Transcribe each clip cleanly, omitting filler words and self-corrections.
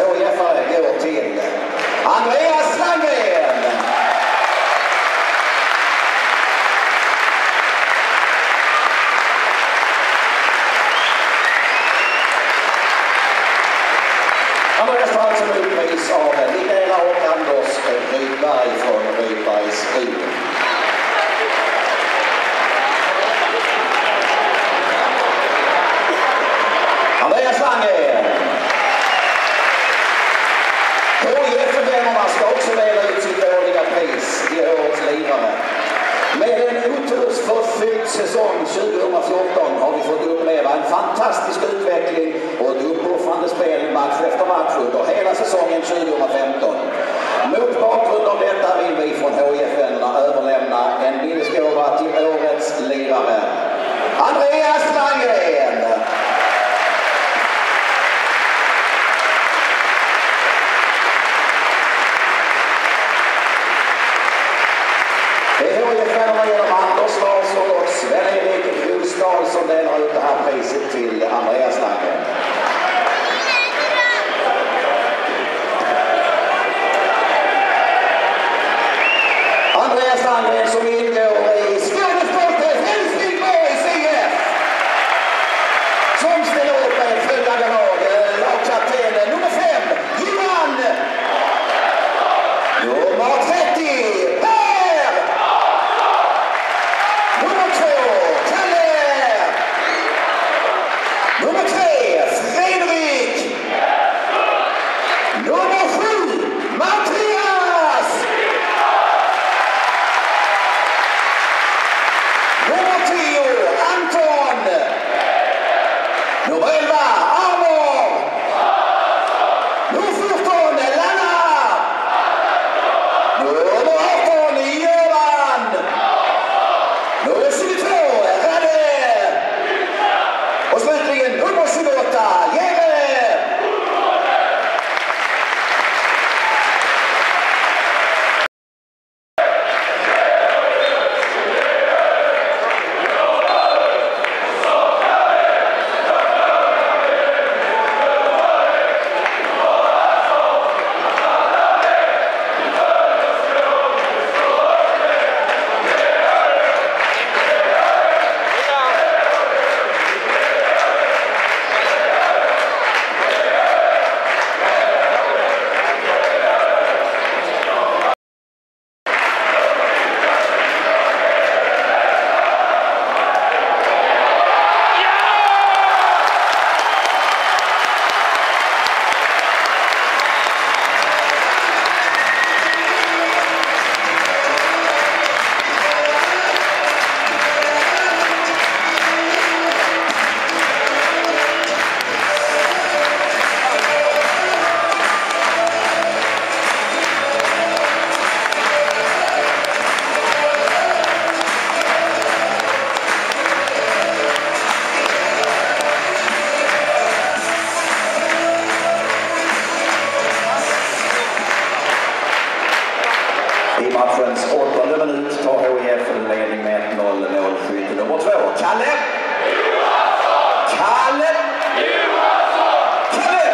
HIF-are går till Andreas Landgren. Andreas tar alltså pris av Ligera och Anders Rydberg från Rydbergs Ryd. Andreas Landgren. HIF-vännerna ska också dela ut sitt årliga pris i årets lirare. Med en otursförfylld säsong 2014 har vi fått uppleva en fantastisk utveckling och ett uppoffrande spel match efter match under hela säsongen 2015. Mot bakgrund av detta vill vi från HIF-vännerna överlämna en minnesgåva till årets lirare. Andreas Landgren! HIF-vännerna genom Anders Larsson och Sven-Erik Gustaf som delar ut det här priset till Andreas Landgren. Andreas Landgren som ingår i Skånestolthet Helsingborgs IF. Som ställer upp med följande lag. Lagkapten nummer 5, Johan. Nummer 30, Per. Nummer 2, Kalle. Nummer 3, Fredrik. Nummer 7, Mattias. Nummer 10, Anton. Nummer 11, Armor. Nummer 14, Lana. Nummer 18, Göran. Nummer 22, Radde. Och slutligen nummer 28, Jerry. I matchens 8:e minut tar HIF en ledning med 1-0 skytte nummer 2. Kalle! Kalle! Kalle!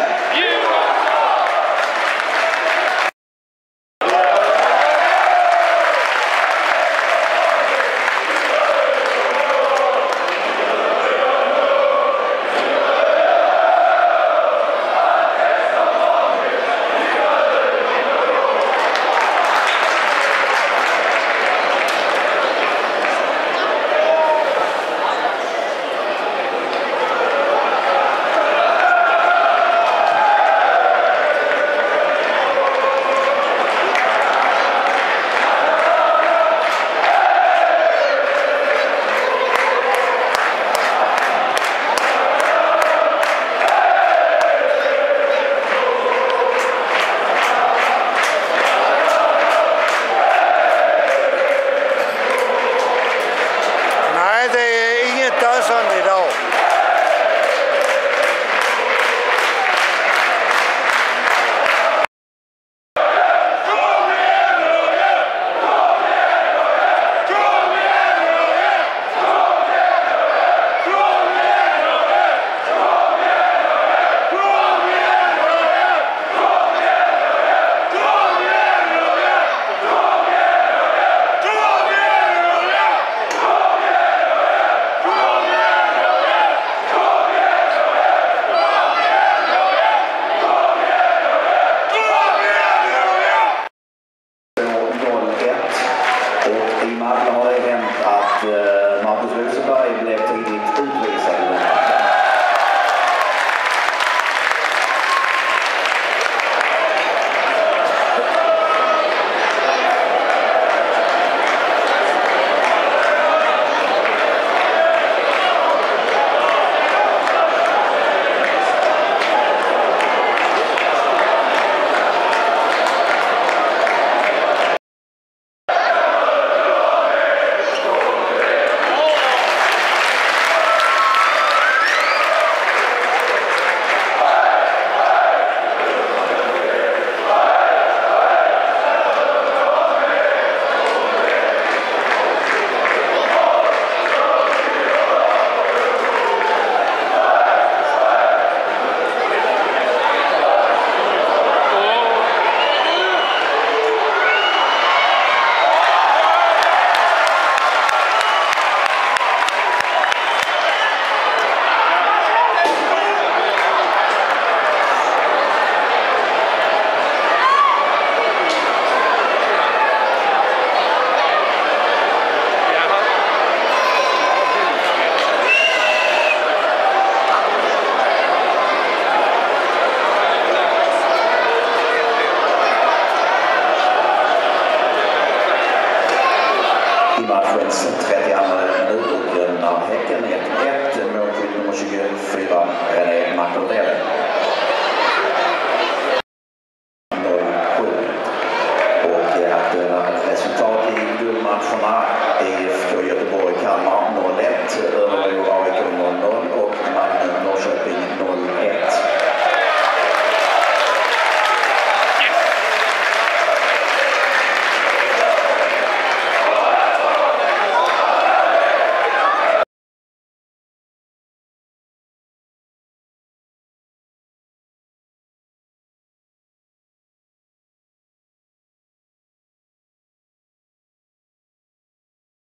matchens 32 minut utlämnar Häcken 1-1. Målskytt nummer 24 René Mackelvelle.